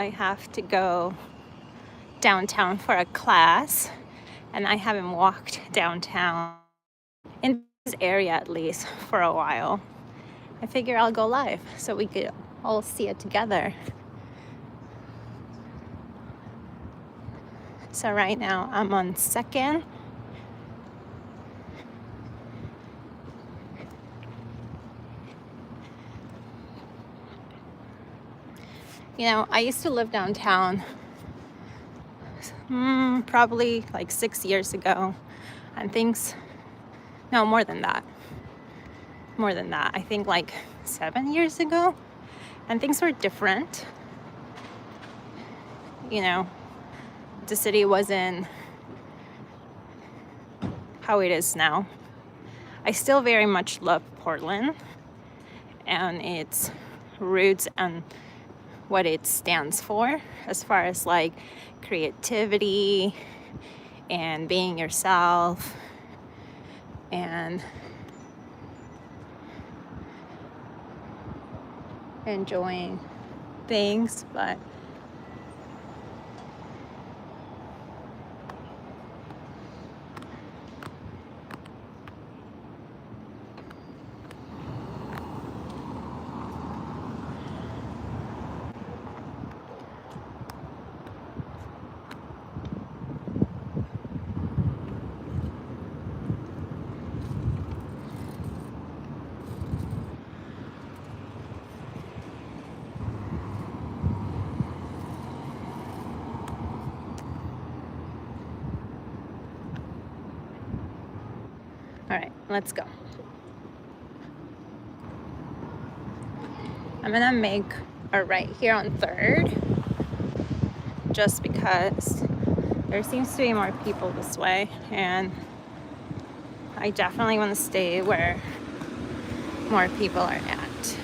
I have to go downtown for a class, and I haven't walked downtown in this area at least for a while. I figure I'll go live so we could all see it together. So right now I'm on Second. You know, I used to live downtown probably like 6 years ago, and no, more than that. I think like 7 years ago, and things were different. You know, the city wasn't how it is now. I still very much love Portland and its roots and what it stands for as far as like creativity and being yourself and enjoying things, but all right, let's go. I'm gonna make a right here on Third just because there seems to be more people this way, and I definitely want to stay where more people are at.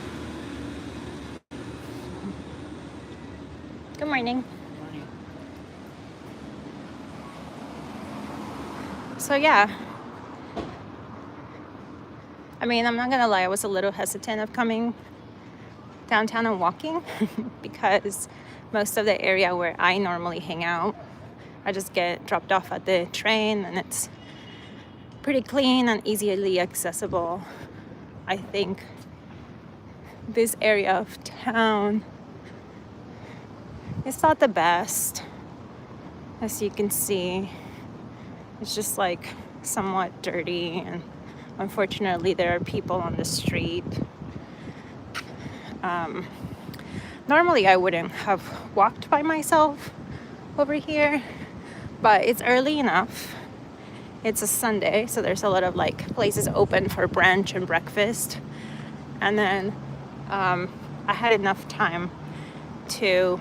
Good morning. So yeah, I mean, I'm not gonna lie, I was a little hesitant of coming downtown and walking because most of the area where I normally hang out, I just get dropped off at the train, and it's pretty clean and easily accessible. I think this area of town is not the best. As you can see, it's just like somewhat dirty, and unfortunately there are people on the street. Normally I wouldn't have walked by myself over here, but it's early enough. It's a Sunday, so there's a lot of like places open for brunch and breakfast. And then I had enough time to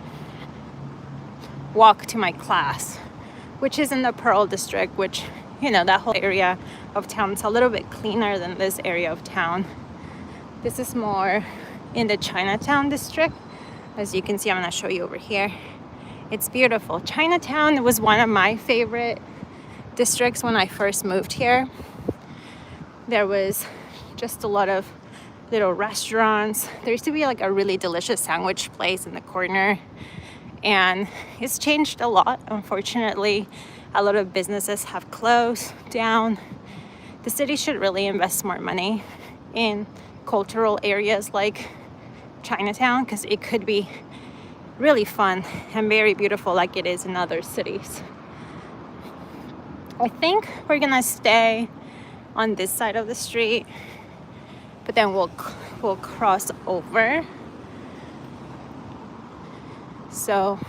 walk to my class, which is in the Pearl District, which, you know, that whole area of town is a little bit cleaner than this area of town. This is more in the Chinatown district. As you can see, I'm gonna show you over here. It's beautiful. Chinatown was one of my favorite districts when I first moved here. There was just a lot of little restaurants. There used to be like a really delicious sandwich place in the corner, and it's changed a lot. Unfortunately, a lot of businesses have closed down. The city should really invest more money in cultural areas like Chinatown, because it could be really fun and very beautiful like it is in other cities. I think we're gonna stay on this side of the street, but then we'll cross over. So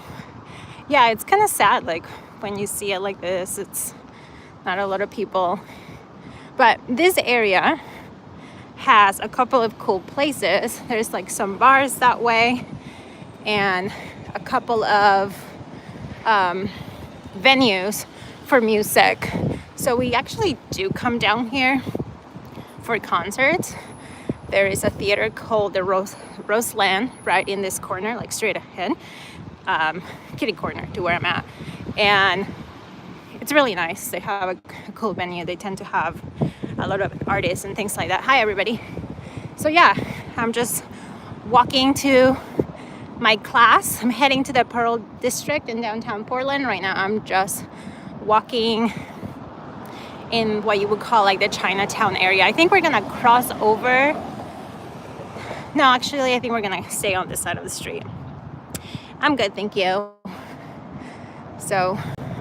yeah, it's kind of sad, like when you see it like this, it's not a lot of people, but this area has a couple of cool places. There's like some bars that way and a couple of venues for music. So we actually do come down here for concerts. There is a theater called the Roseland right in this corner, like straight ahead, kitty corner to where I'm at, and it's really nice. They have a cool venue. They tend to have a lot of artists and things like that. Hi everybody. So yeah, I'm just walking to my class. I'm heading to the Pearl District in downtown Portland. Right now I'm just walking in what you would call like the Chinatown area. I think we're gonna cross over. No, actually I think we're gonna stay on this side of the street. I'm good, thank you. So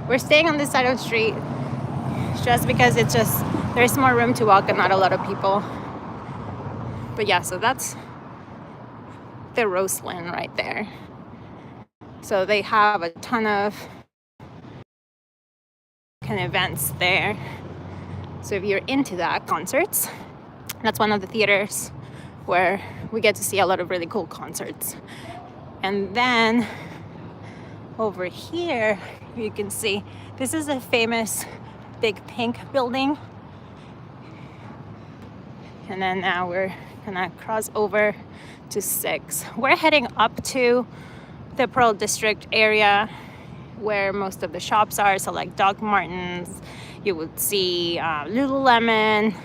we're staying on this side of the street just because it's just, there's more room to walk and not a lot of people. But yeah, so that's the Roseland right there. So they have a ton of kind of events there. So if you're into that, concerts, that's one of the theaters where we get to see a lot of really cool concerts. And then over here, you can see, this is a famous big pink building. And then now we're gonna cross over to 6. We're heading up to the Pearl District area where most of the shops are. So like Doc Martens, you would see Lululemon,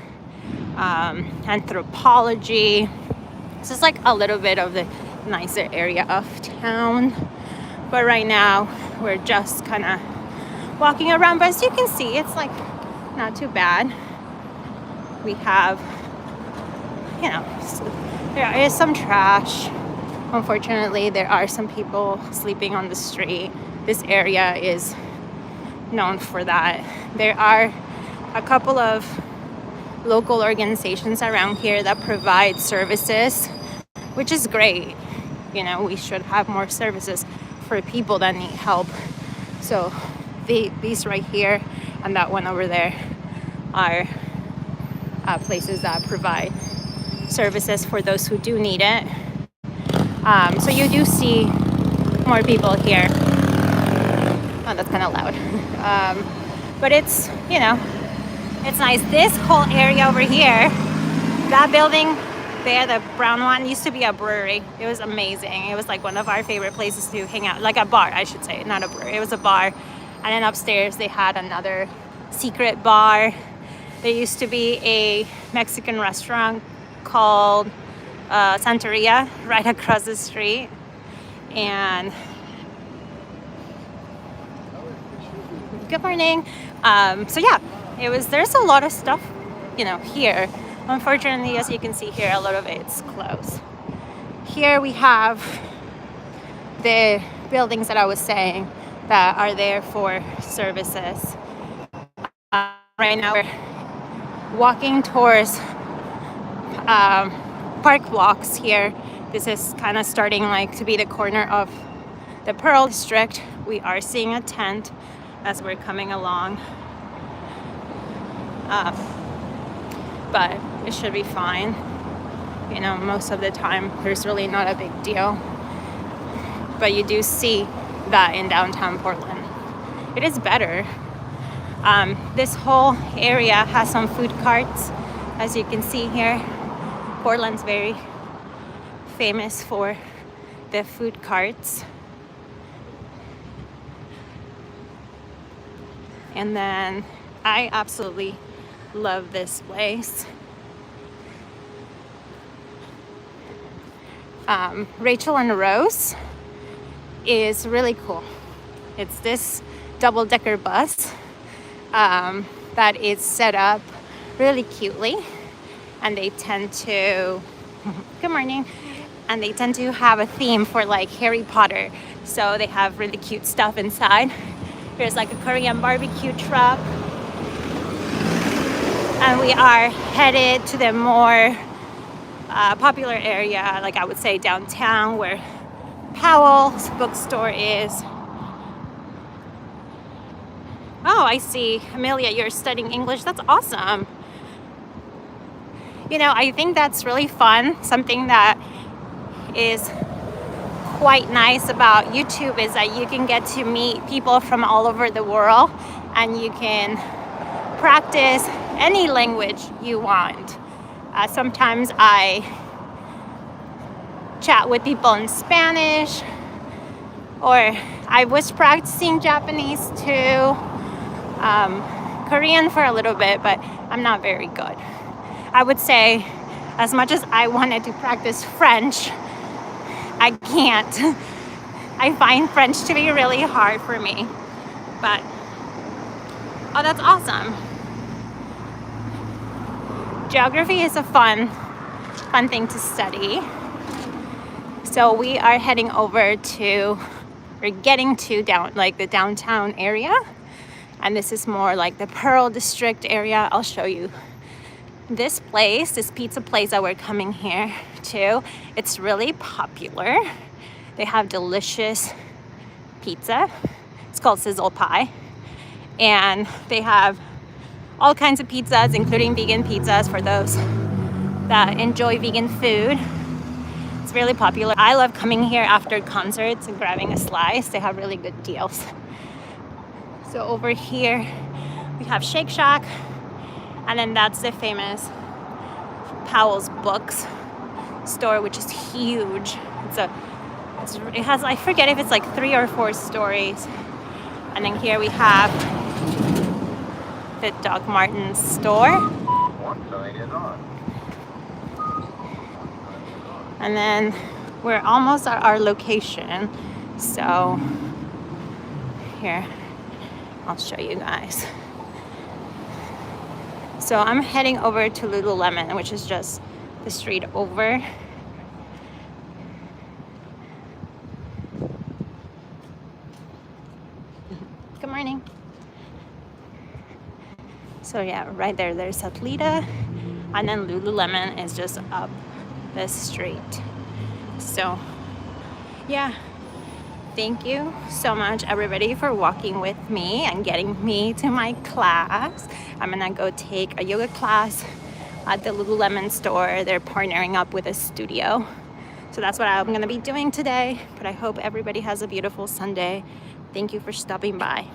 Anthropologie. This is like a little bit of the nicer area of town. But right now we're just kind of walking around. But as you can see, it's like not too bad. We have, you know, there is some trash. Unfortunately, there are some people sleeping on the street. This area is known for that. There are a couple of local organizations around here that provide services, which is great. You know, we should have more services for people that need help. So these right here and that one over there are places that provide services for those who do need it. So you do see more people here. Oh, that's kind of loud. But it's, you know, it's nice. This whole area over here, that building there, the brown one, used to be a brewery. It was amazing. It was like one of our favorite places to hang out, like a bar, I should say, not a brewery. It was a bar. And then upstairs they had another secret bar. There used to be a Mexican restaurant called Santeria right across the street. And good morning. So yeah, there's a lot of stuff, you know, here. Unfortunately, as you can see here, a lot of it's closed. Here we have the buildings that I was saying that are there for services. Right now we're walking towards park blocks here. This is kind of starting like to be the corner of the Pearl District. We are seeing a tent as we're coming along. But it should be fine. You know, most of the time there's really not a big deal. But you do see that in downtown Portland. It is better. This whole area has some food carts, as you can see here. Portland's very famous for the food carts. And then I absolutely love this place. Rachel and Rose is really cool. It's this double-decker bus that is set up really cutely, and they tend to good morning, and they tend to have a theme for like Harry Potter, so they have really cute stuff inside. There's like a Korean barbecue truck, and we are headed to the more popular area, like I would say downtown, where Powell's bookstore is. Oh, I see. Amelia, you're studying English. That's awesome. You know, I think that's really fun. Something that is quite nice about YouTube is that you can get to meet people from all over the world, and you can practice any language you want. Sometimes I chat with people in Spanish, or I was practicing Japanese too, Korean for a little bit, but I'm not very good. I would say, as much as I wanted to practice French, I can't. I find French to be really hard for me. But, oh, that's awesome. Geography is a fun thing to study. So we are heading over to, we're getting to the downtown area. And this is more like the Pearl District area. I'll show you this place, this pizza place that we're coming here to. It's really popular. They have delicious pizza. It's called Sizzle Pie. And they have all kinds of pizzas, including vegan pizzas for those that enjoy vegan food. It's really popular. I love coming here after concerts and grabbing a slice. They have really good deals. So over here we have Shake Shack, and then that's the famous Powell's Books store, which is huge. It has, I forget if it's like 3 or 4 stories. And then here we have the Doc Martens store. And then we're almost at our location. So here, I'll show you guys. So I'm heading over to Lululemon, which is just the street over. Good morning. So yeah, right there's Athleta, and then Lululemon is just up the street. So yeah, thank you so much everybody for walking with me and getting me to my class. I'm gonna go take a yoga class at the Lululemon store. They're partnering up with a studio. So that's what I'm gonna be doing today. But I hope everybody has a beautiful Sunday. Thank you for stopping by.